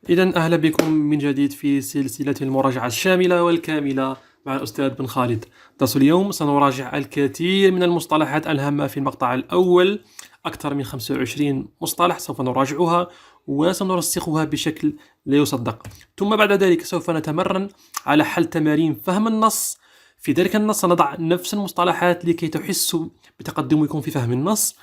إذا أهلا بكم من جديد في سلسلة المراجعة الشاملة والكاملة مع الأستاذ بن خالد. درس اليوم سنراجع الكثير من المصطلحات الهامة في المقطع الأول، أكثر من 25 مصطلح سوف نراجعها وسنرسخها بشكل لا يصدق. ثم بعد ذلك سوف نتمرن على حل تمارين فهم النص. في ذلك النص سنضع نفس المصطلحات لكي تحسوا بتقدمكم في فهم النص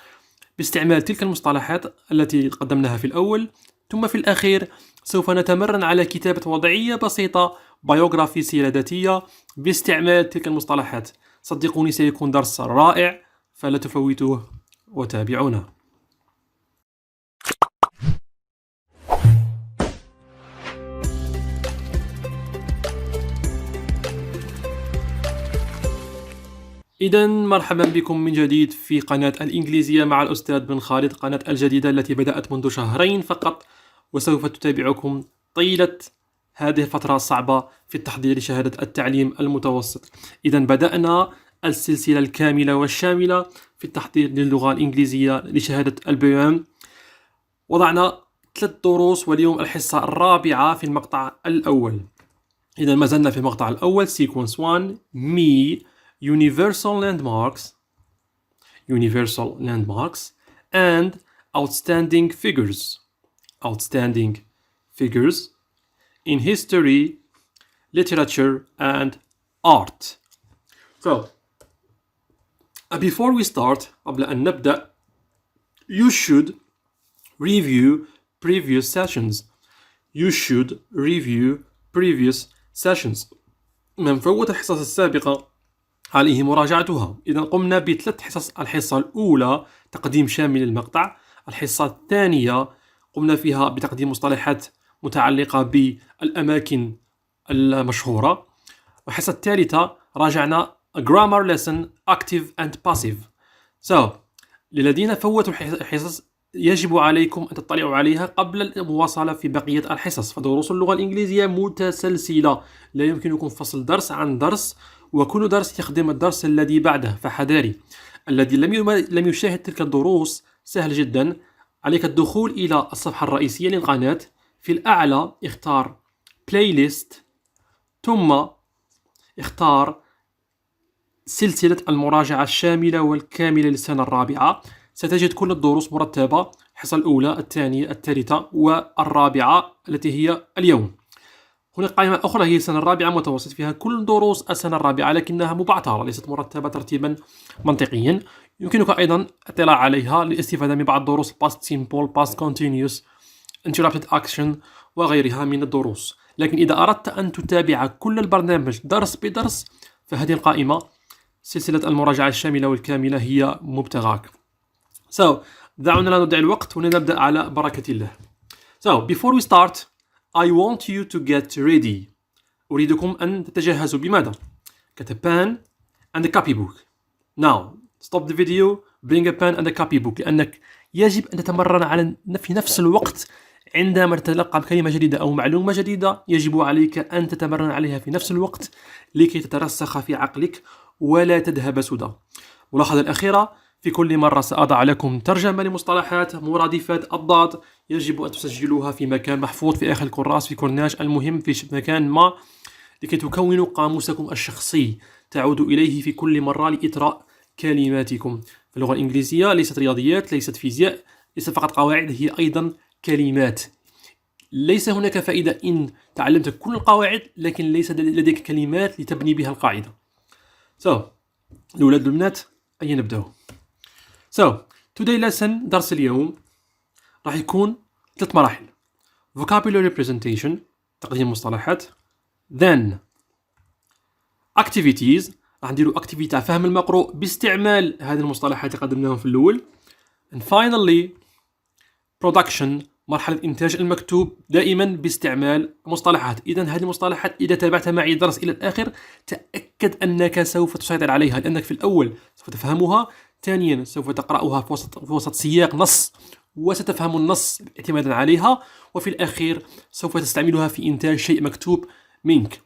باستعمال تلك المصطلحات التي قدمناها في الأول. ثم في الأخير سوف نتمرن على كتابة وضعية بسيطة Biography سيرة ذاتية باستعمال تلك المصطلحات. صدقوني سيكون درس رائع، فلا تفوتوه وتابعونا. إذا مرحبا بكم من جديد في قناة الإنجليزية مع الأستاذ بن خالد، قناة الجديدة التي بدأت منذ شهرين فقط وسوف تتابعكم طيلة هذه الفترة الصعبة في التحضير لشهادة التعليم المتوسط. إذا بدأنا السلسلة الكاملة والشاملة في التحضير للغة الإنجليزية لشهادة BEM. وضعنا 3 دروس واليوم الحصة الرابعة في المقطع الأول. إذا ما زلنا في المقطع الأول Sequence 1 Me Universal landmarks and outstanding figures in history, literature and art. So, before we start, قبل أن نبدأ, you should review previous sessions. من فوت الحصص السابقة عليه مراجعتها. إذا قمنا ب3 حصص. الحصة الأولى تقديم شامل للمقطع، الحصة الثانية قمنا فيها بتقديم مصطلحات متعلقة بالأماكن المشهورة، والحصة الثالثة راجعنا grammar lesson active and passive. للذين فوتوا الحصص يجب عليكم أن تطلعوا عليها قبل المواصلة في بقية الحصص، فدروس اللغة الإنجليزية متسلسلة، لا يمكنكم فصل درس عن درس وكل درس يخدم الدرس الذي بعده. فحذاري، الذي لم يشاهد تلك الدروس سهل جدا، عليك الدخول إلى الصفحة الرئيسية للقناة. في الأعلى اختار بلاي ليست، ثم اختار سلسلة المراجعة الشاملة والكاملة للسنة الرابعة. ستجد كل الدروس مرتبة، الحصة الأولى، الثانية، الثالثة والرابعة التي هي اليوم. هناك قائمة أخرى هي السنة الرابعة متوسط، فيها كل دروس السنة الرابعة لكنها مبعثرة ليست مرتبة ترتيبا منطقيا. يمكنك أيضا الاطلاع عليها للاستفادة من بعض الدروس past simple, past continuous, interrupted action وغيرها من الدروس. لكن إذا أردت أن تتابع كل البرنامج درس بدرس فهذه القائمة سلسلة المراجعة الشاملة والكاملة هي مبتغاك. دعونا لا نضيع الوقت ونبدأ على بركة الله. Before we start, I want you to get ready. أريدكم أن تتجهزوا بماذا؟ Get a pen and a copybook. Now, stop the video, bring a pen and a copybook، لأنك يجب أن تتمرن في نفس الوقت. عندما تتلقى كلمة جديدة أو معلومة جديدة يجب عليك أن تتمرن عليها في نفس الوقت لكي تترسخ في عقلك ولا تذهب سدى. ملاحظة الأخيرة، في كل مرة سأضع لكم ترجمة لمصطلحات مرادفات الضاد، يجب أن تسجلوها في مكان محفوظ في آخر الكراس، في كورناش، المهم في مكان ما، لكي تكونوا قاموسكم الشخصي تعود إليه في كل مرة لإطراء كلماتكم. اللغة الإنجليزية ليست رياضيات، ليست فيزياء، ليست فقط قواعد، هي أيضا كلمات. ليس هناك فائدة إن تعلمت كل القواعد لكن ليس لديك كلمات لتبني بها القاعدة. الأولاد والبنات، أين نبدأ؟ Today lesson، درس اليوم راح يكون 3 مراحل. Vocabulary presentation، تقديم مصطلحات. Then activities، راح نديروا activity تاع فهم المقروء باستعمال هذه المصطلحات اللي قدمناهم في الأول. And finally production، مرحلة إنتاج المكتوب دائما باستعمال مصطلحات. إذن هذه المصطلحات إذا تابعت معي الدرس إلى الآخر تأكد أنك سوف تسيطر عليها، لأنك في الأول سوف تفهمها، ثانيا سوف تقرأها في وسط سياق نص وستفهم النص اعتمادا عليها، وفي الأخير سوف تستعملها في إنتاج شيء مكتوب منك.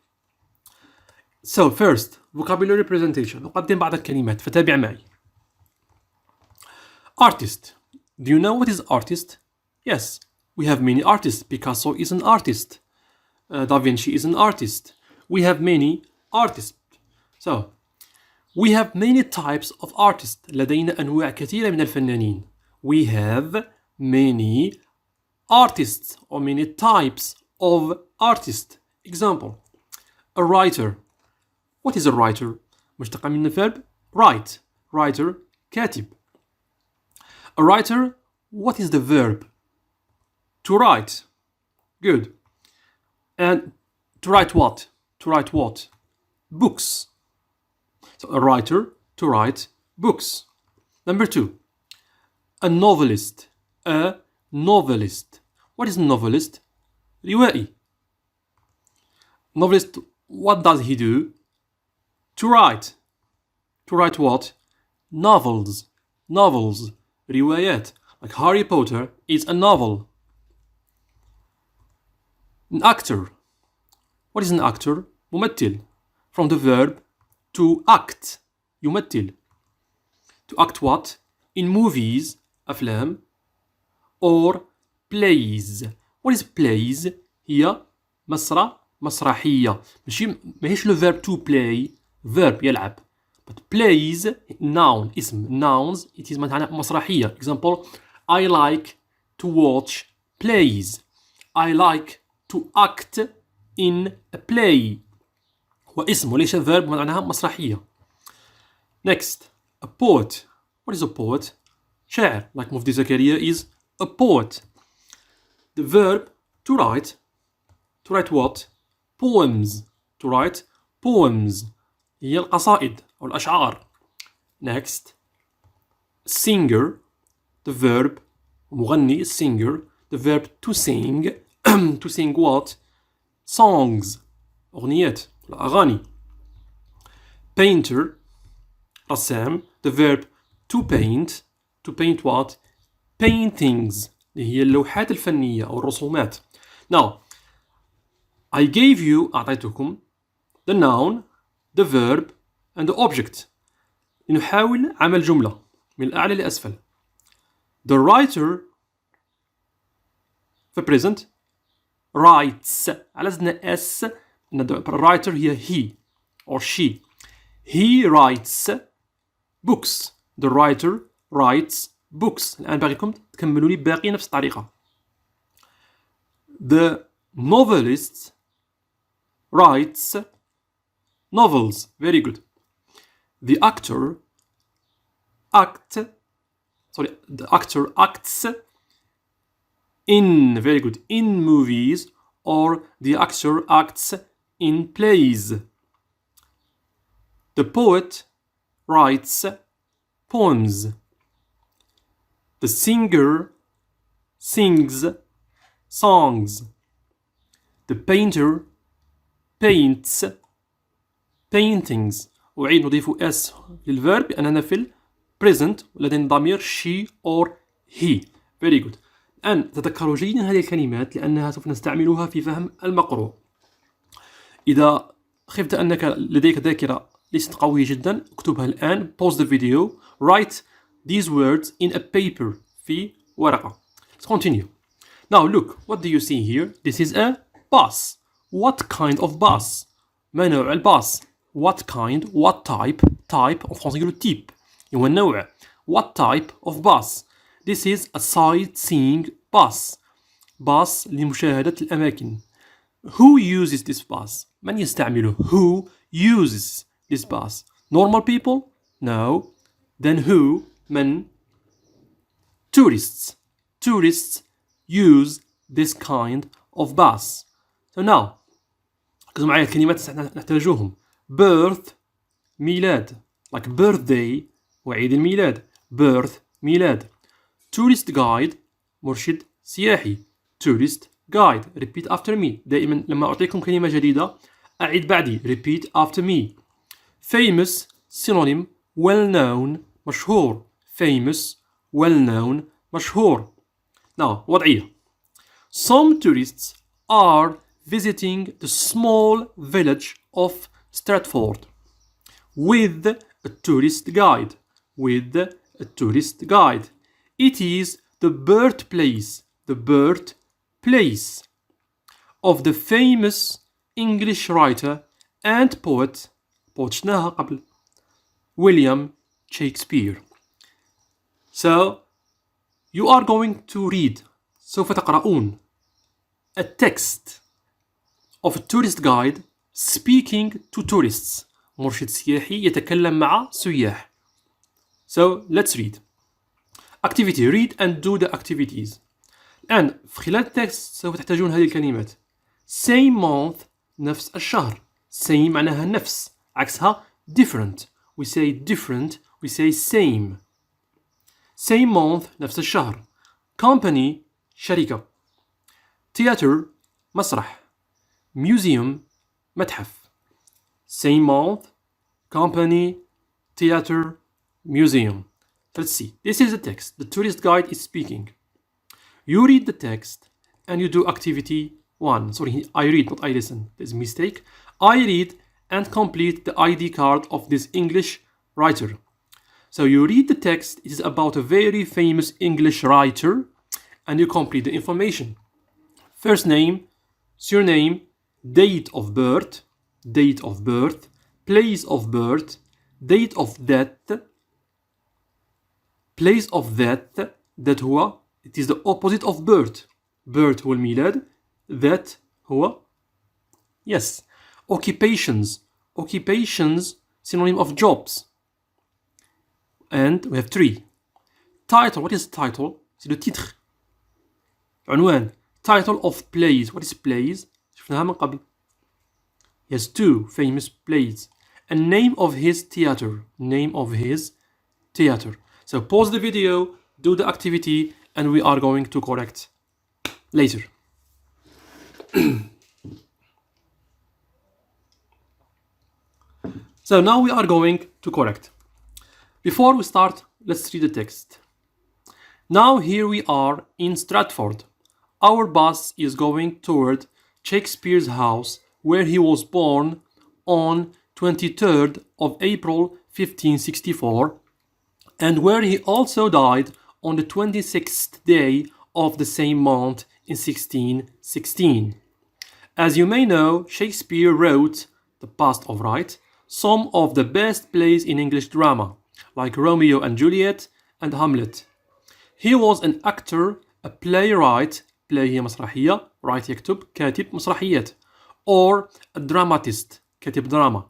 First vocabulary presentation، نقدم بعض الكلمات فتابع معي. Artist. Do you know what is artist? Yes, We have many artists. Picasso is an artist. Da Vinci is an artist. We have many artists. So, we have many types of artists. لدينا أنواع كثيرة من الفنانين. We have many artists or many types of artists. Example, a writer. What is a writer? مشتقة من الفعل write. Writer, كاتب. A writer, what is the verb? To write. Good. And to write what? To write what? Books. So a writer, to write books. Number 2. A novelist. A novelist. What is a novelist? روائي. Novelist, what does he do? To write. To write what? Novels. Novels. روايات. Like Harry Potter is a novel. An actor. What is an actor? ممثل. From the verb to act. يمثل. To act what? In movies. أفلام. Or plays. What is plays? هي مسرحية. ماهيش le verb to play. Verb يلعب. But plays, noun, اسم. Nouns, it is معناها مسرحية. Example, I like to watch plays. I like to act in a play. هو اسم وليس verb معناها مسرحية. Next, a poet. What is a poet? شاعر. Like مفدي زكريا is a poet. The verb to write. To write what? Poems. To write poems. هي القصائد أو الأشعار. Next, singer. The verb مغني singer. The verb to sing. To sing what? Songs. أغنيات. الأغاني. Painter. رسام. The verb to paint. To paint what? Paintings. اللي هي اللوحات الفنية أو الرسومات. Now, I gave you أعطيتكم the noun, the verb and the object. لنحاول عمل جملة من الأعلى لأسفل. The writer في present writes. على زدنا S إن the writer هي he or she. He writes books. The writer writes books. الآن باغيكم تكملوا لي باقي نفس الطريقة. The novelist writes novels. Very good. The actor acts in, very good, in movies, or the actor acts in plays. The poet writes poems. The singer sings songs. The painter paints paintings. أعيد نضيف S للverb لأننا في ال present ولدينا ضمير she or he. Very good. الآن تذكروا جيدا هذه الكلمات لأنها سوف نستعملها في فهم المقروء. إذا خفت أنك لديك ذاكرة ليست قوية جدا اكتبها الآن. Pause the video. Write these words in a paper في ورقة. Let's continue. Now look, what do you see here? This is a bus. What kind of bus? ما نوع الباص؟ What kind, what type, type en français le type. هو النوع. What type of bus? This is a sightseeing bus. bus لمشاهدة الأماكن. Who uses this bus? من يستعمله? Who uses this bus? Normal people? No. Then who? من? Tourists. Tourists use this kind of bus. So now, ركزوا معايا الكلمات نحتاجوهم. Birth ميلاد. Like birthday وعيد الميلاد. Birth ميلاد. Tourist guide مرشد سياحي. Tourist guide. Repeat after me. دائما لما أعطيكم كلمة جديدة أعيد بعدي. Repeat after me. Famous synonym well known مشهور. Famous well known مشهور. Now وضعية. Some tourists are visiting the small village of Stratford with a tourist guide. With a tourist guide. It is the birthplace place of the famous English writer and poet شناها قبل William Shakespeare. So you are going to read, سوف تقرؤون, a text of a tourist guide speaking to tourists, مرشد سياحي يتكلم مع سياح. So let's read. Activity: read and do the activities. الآن في خلال التكست سوف تحتاجون هذه الكلمات. Same month, نفس الشهر. Same معناها نفس، عكسها different. We say different, we say same. Same month, نفس الشهر. Company, شركة. Theater, مسرح. Museum, متحف. Same month, company, theater, museum. Let's see. This is the text. The tourist guide is speaking. You read the text and you do activity 1. Sorry, I read, not I listen. There's a mistake. I read and complete the ID card of this English writer. So you read the text. It is about a very famous English writer and you complete the information. First name, surname, date of birth, place of birth, date of death, place of death. that هو it is the opposite of birth. birth هو الميلاد. that هو yes. occupations synonym of jobs. And we have 3. Title. What is title? C'est le titre. عنوان. Title of plays. What is plays? شفناها من قبل. He has 2 famous plays. And name of his theater. So pause the video, do the activity, and we are going to correct later. So now we are going to correct. Before we start, let's read the text. Now here we are in Stratford. Our bus is going toward Shakespeare's house, where he was born on 23rd of April 1564, and where he also died on the 26th day of the same month in 1616. As you may know, Shakespeare wrote, the past of right, some of the best plays in English drama, like Romeo and Juliet and Hamlet. He was an actor, a playwright, play هي مسرحية, write يكتب, كاتب مسرحيات, or a dramatist, كاتب دراما,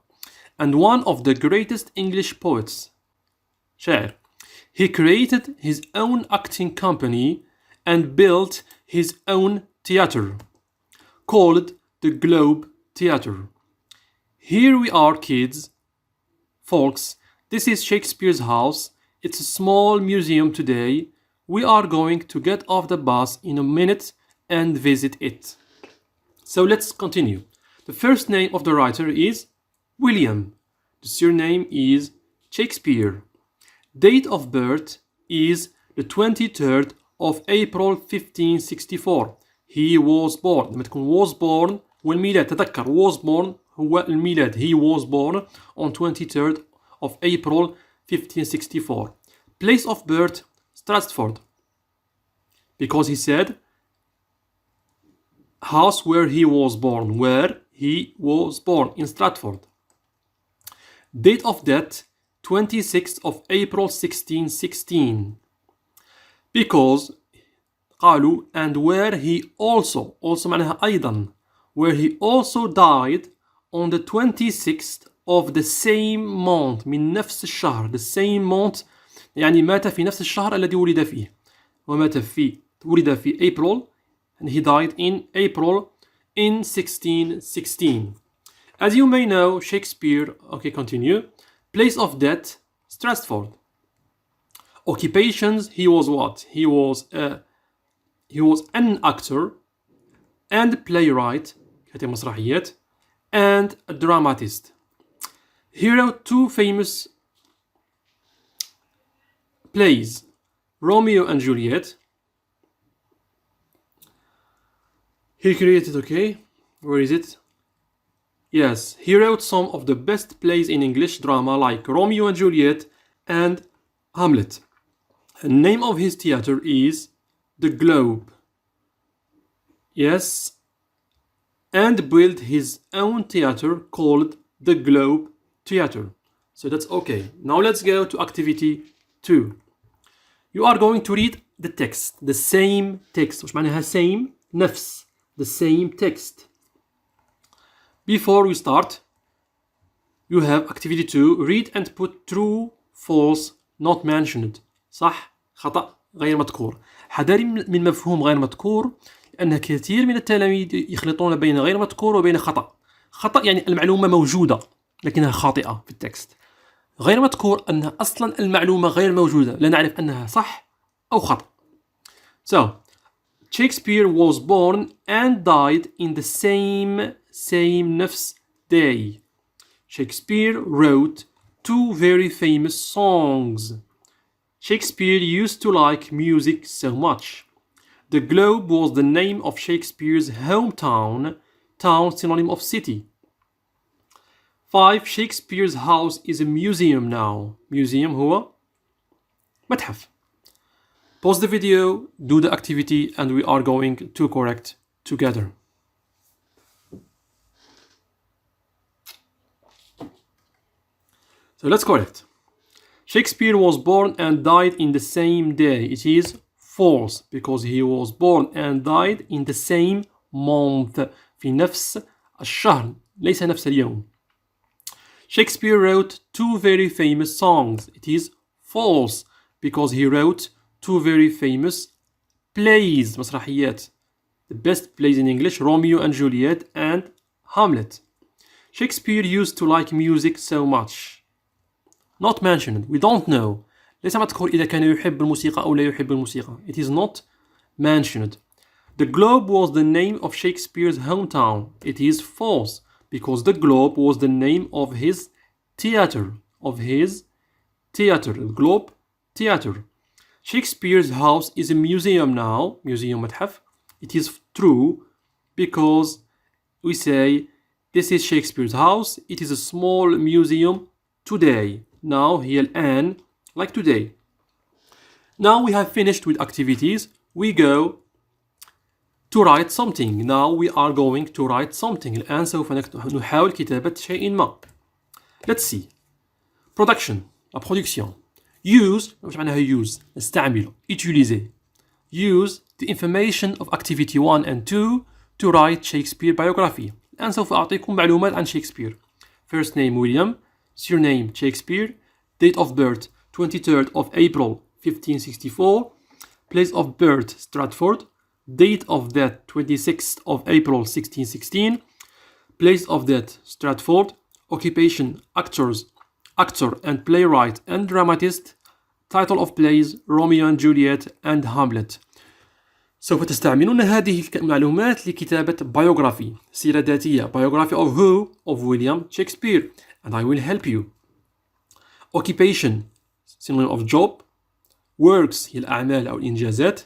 and one of the greatest English poets, شاعر. He created his own acting company and built his own theater, called the Globe Theater. Here we are, kids. Folks, this is Shakespeare's house. It's a small museum today. We are going to get off the bus in a minute and visit it. So let's continue. The first name of the writer is William. The surname is Shakespeare. Date of birth is the 23rd of April 1564. He was born. لما تكون was born والميلاد تذكر was born هو الميلاد. He was born on 23rd of April 1564. Place of birth Stratford, because he said house where he was born, in Stratford. Date of death 26th of April 1616, because قالوا and where he also معناها أيضا, where he also died on the 26th of the same month, من نفس الشهر. the same month يعني مات في نفس الشهر الذي ولد فيه. ولد في April and he died in April in 1616. As you may know, Shakespeare, okay, continue. Place of death, Stratford. Occupations, he was what? He was an actor and playwright, كاتب مسرحيات, and a dramatist. He wrote 2 famous plays, Romeo and Juliet. He created, okay, where is it? Yes, he wrote some of the best plays in English drama like Romeo and Juliet and Hamlet. The name of his theater is the Globe. Yes, and built his own theater called the Globe Theater. So that's okay. Now let's go to activity 2. You are going to read the text, the same text. وش معناها same؟ نفس. The same text. Before we start, you have activity 2. Read and put true, false, not mentioned. صح، خطأ، غير مذكور. حذاري من مفهوم غير مذكور، لأن كثير من التلاميذ يخلطون بين غير مذكور وبين خطأ. خطأ يعني المعلومة موجودة لكنها خاطئة في التكست. غير مذكور أن أصلا المعلومة غير موجودة، لا نعرف أنها صح أو خطأ. So, Shakespeare was born and died in the same نفس day. Shakespeare wrote 2 very famous songs. Shakespeare used to like music so much. The Globe was the name of Shakespeare's hometown, town synonym of city. 5. Shakespeare's house is a museum now. Museum هو متحف. Pause the video, do the activity, and we are going to correct together. So let's correct. Shakespeare was born and died in the same day. It is false because he was born and died in the same month. في نفس الشهر، ليس نفس اليوم. Shakespeare wrote 2 very famous songs. It is false because he wrote 2 very famous plays, مسرحيات. The best plays in English, Romeo and Juliet and Hamlet. Shakespeare used to like music so much. Not mentioned. We don't know. ليس مذكور إذا كان يحب الموسيقى أو لا يحب الموسيقى. It is not mentioned. The Globe was the name of Shakespeare's hometown. It is false because the Globe was the name of his theater. The Globe Theater. Shakespeare's house is a museum now. Museum متحف. It is true because we say this is Shakespeare's house. It is a small museum today. Now هي الآن, like today. Now we have finished with activities. We go to write something. Now we are going to write something. الآن سوف نحاول كتابة شيء ما. Let's see. Production. La production. Use. وش معناها use؟ نستعمله. Utiliser. Use the information of activity 1 and 2 to write Shakespeare biography. الآن سوف أعطيكم معلومات عن شكسبير. First name William. Surname Shakespeare. Date of birth 23rd of April 1564. Place of birth Stratford. Date of death 26th of April 1616. Place of death Stratford. Occupation actor and playwright and dramatist. Title of plays Romeo and Juliet and Hamlet. سوف تستعملون هذه المعلومات لكتابة biography. سيرة ذاتية. Biography of who? Of William Shakespeare. And I will help you. Occupation synonym of job. Works هي الأعمال أو الإنجازات.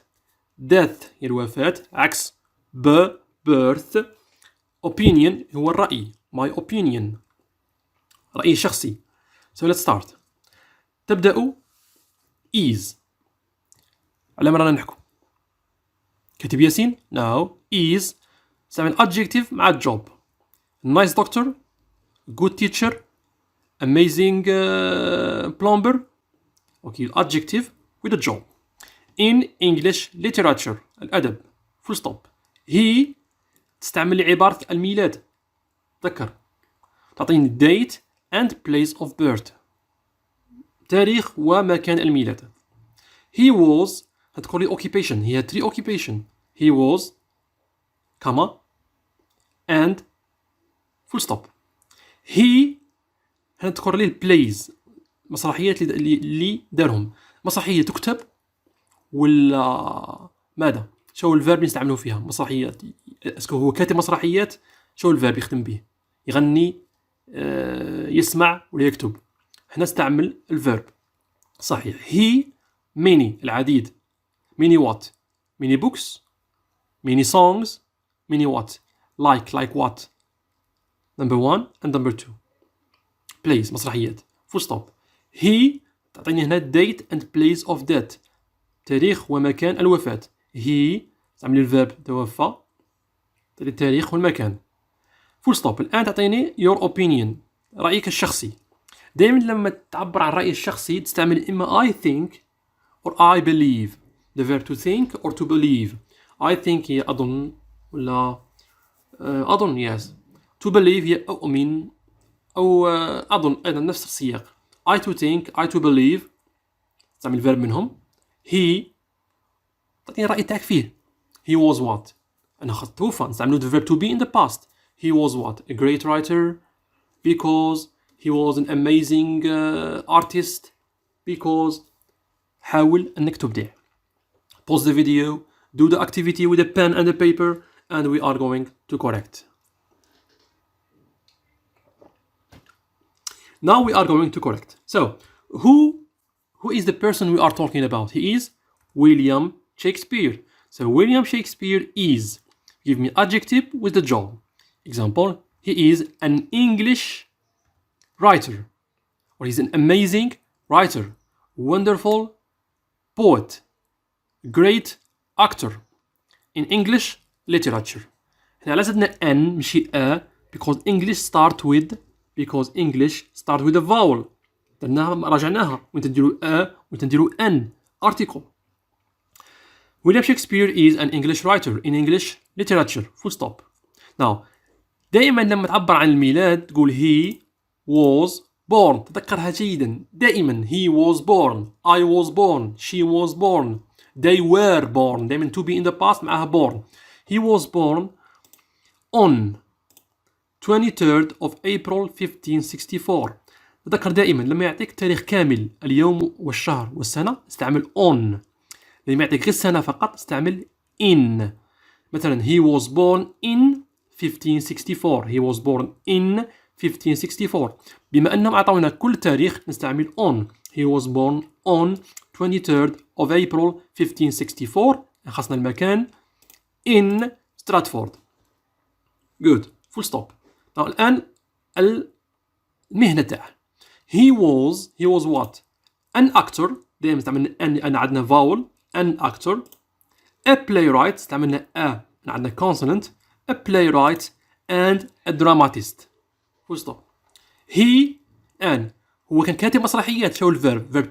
Death هي الوفاة. عكس birth. Opinion هو الرأي. My opinion. رأيي شخصي. So let's start. تبدأ is. على ما رانا نحكو. كاتب ياسين. Now is. استعمل adjective مع job. Nice doctor. Good teacher. Amazing plumber. Okay, adjective with a job. In English literature. الأدب. Full stop. He تستعمل عبارة الميلاد. تذكر. تعطيني date and place of birth. تاريخ ومكان الميلاد. He was هتقول لي occupation. هي 3 occupation. He was comma and full stop. He هنذكر لي plays مسرحيات اللي دارهم. مسرحية تكتب ولا ماذا؟ شو الفيرب نستعمله فيها؟ مسرحيات. اسكو هو كاتب مسرحيات؟ شو الفيرب يخدم به؟ يغني، يسمع ولا يكتب؟ احنا نستعمل الفيرب. صحيح. he many العديد. many what? many books. many songs. many what? like what? number 1 and number 2. plays مسرحيات. full stop. he تعطيني هنا date and place of death. تاريخ ومكان الوفاة. he تعمل الفيرب توفى. التاريخ والمكان. فول ستوب. الآن تعطيني your opinion، رأيك الشخصي. دائما لما تعبر عن الرأي الشخصي تستعمل إما I think or I believe. the verb to think or to believe. I think هي أظن ولا أظن yes. to believe هي أؤمن أو أظن، أيضا نفس السياق. I to think I to believe تستعمل verb منهم. he تعطيني الرأي تاعك فيه. he was what؟ أنا خذت توفى نستعملو the verb to be in the past. he was what? a great writer because he was an amazing artist because. حاول أنك تبدع. Pause the video, do the activity with a pen and a paper, and we are going to correct. Now we are going to correct. So, who is the person we are talking about? He is William Shakespeare. So, William Shakespeare is. Give me adjective with the job. Example, he is an English writer. Or he's an amazing writer. Wonderful poet. Great actor. In English literature. هنا لا زدنا N مشي A because English start with a vowel. درناها راجعناها وانت نديرو A وانت نديرو N article. William Shakespeare is an English writer in English literature. Full stop. Now دائما لما تعبر عن الميلاد تقول he was born. تذكرها جيدا. دائما he was born, I was born, she was born, they were born. دائما to be in the past معها born. He was born on 23rd of April 1564. تذكر دائما لما يعطيك تاريخ كامل اليوم والشهر والسنة استعمل on. لما يعطيك غير السنة فقط استعمل in. مثلا he was born in 1564. He was born in 1564. بما أنهم أعطونا كل تاريخ نستعمل on. He was born on 23rd of April 1564. خاصنا المكان in Stratford. Good. Full stop. Now الآن المهنة تاعه. He was what? An actor. دائما استعملنا أن عندنا vowel. An actor. A playwright. استعملنا a عندنا consonant. A playwright and a dramatist. Full stop. He and هو كان كاتب مسرحيات. شو الفيرب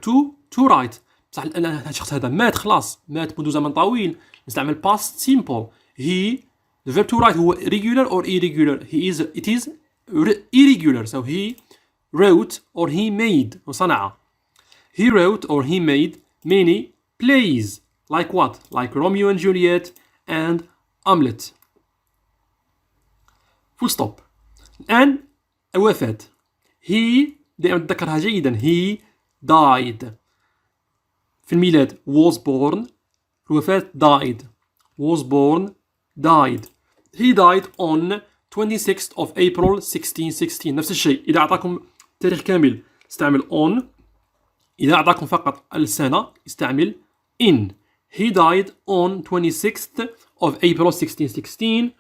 to write. بصح الشخص هذا مات خلاص مات منذ زمن طويل نستعمل past simple. He the verb to write هو regular or irregular. It is irregular. So he wrote or he made وصنع. He wrote or he made many plays. Like what? Like Romeo and Juliet and Hamlet. Full stop. الآن الوفاة. He دائما تذكرها جيدا. He died. في الميلاد was born. الوفاة died. Was born died. He died on 26th of April 1616. نفس الشيء. إذا أعطاكم تاريخ كامل استعمل on. إذا أعطاكم فقط السنة استعمل in. He died on 26th of April 1616.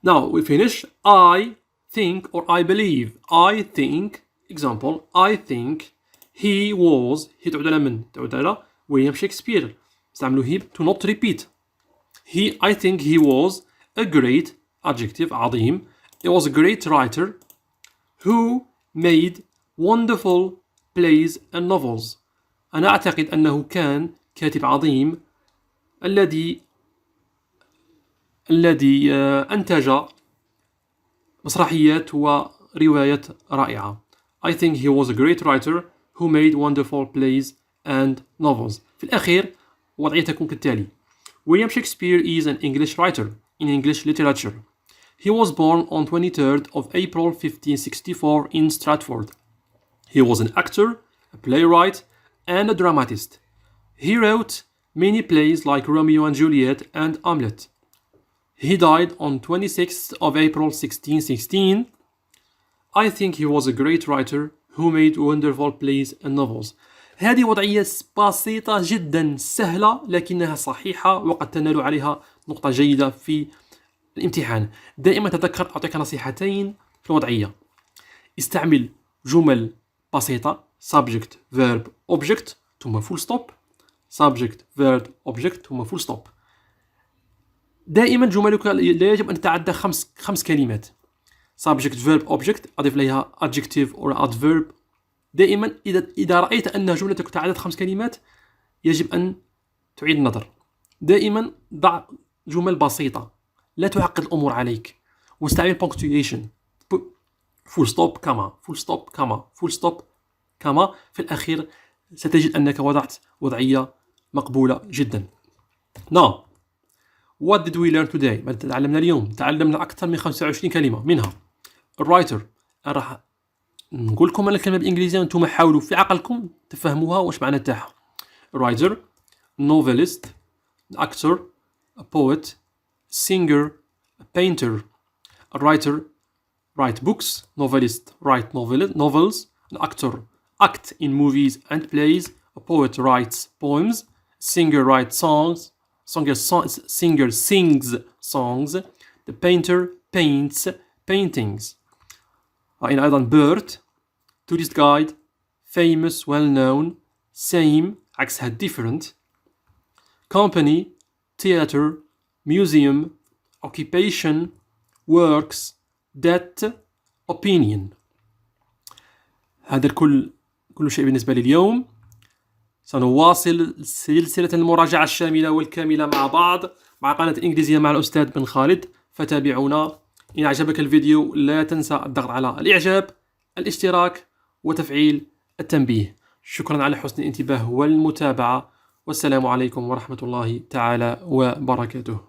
Now we finish. I think or I believe. I think. Example. I think he was. هي تعود على من؟ تعود على William Shakespeare. استعملوا he to not repeat. I think he was a great adjective عظيم. He was a great writer who made wonderful plays and novels. أنا أعتقد أنه كان كاتب عظيم الذي أنتج مسرحيات وروايات رائعة. I think he was a great writer who made wonderful plays and novels. في الأخير وضعية تكون كالتالي. William Shakespeare is an English writer in English literature. He was born on 23rd of April 1564 in Stratford. He was an actor, a playwright, and a dramatist. He wrote many plays like Romeo and Juliet and Hamlet. He died on 26th of April 1616. I think he was a great writer who made wonderful plays and novels. هذه وضعية بسيطة جدا سهلة لكنها صحيحة وقد تنال عليها نقطة جيدة في الامتحان. دائما تذكر أعطيك نصيحتين في الوضعية. استعمل جمل بسيطة subject verb object ثم full stop. subject verb object ثم full stop. دائما جملك لا يجب أن تتعدى خمس كلمات. subject verb object، أضف لها adjective or adverb. دائما إذا رأيت أن جملتك تعدت 5 كلمات يجب أن تعيد النظر. دائما ضع جمل بسيطة، لا تعقد الأمور عليك، واستعمل punctuation، full stop كما، full stop كما، full stop كما. في الأخير ستجد أنك وضعت وضعية مقبولة جدا. Now what did we learn today؟ ماذا تعلمنا اليوم؟ تعلمنا أكثر من 25 كلمة، منها الرايتر. راح نقول لكم الكلمة بالإنجليزية وأنتم حاولوا في عقلكم تفهموها واش معنى تاعها. writer، novelist، actor، a poet، singer، a painter. A writer write books, novelist write novels, an actor act in movies and plays, a poet writes poems, singer writes songs, singer sings songs, the painter paints paintings. رأينا أيضا bird، tourist guide، famous well known، same عكسها different، company، theater، museum، occupation، works، debt، opinion. هذا كل شيء بالنسبة لي اليوم. سنواصل سلسلة المراجعة الشاملة والكاملة مع بعض مع قناة الإنجليزية مع الأستاذ بن خالد، فتابعونا. إن أعجبك الفيديو لا تنسى الضغط على الإعجاب، الاشتراك، وتفعيل التنبيه. شكرا على حسن الانتباه والمتابعة، والسلام عليكم ورحمة الله تعالى وبركاته.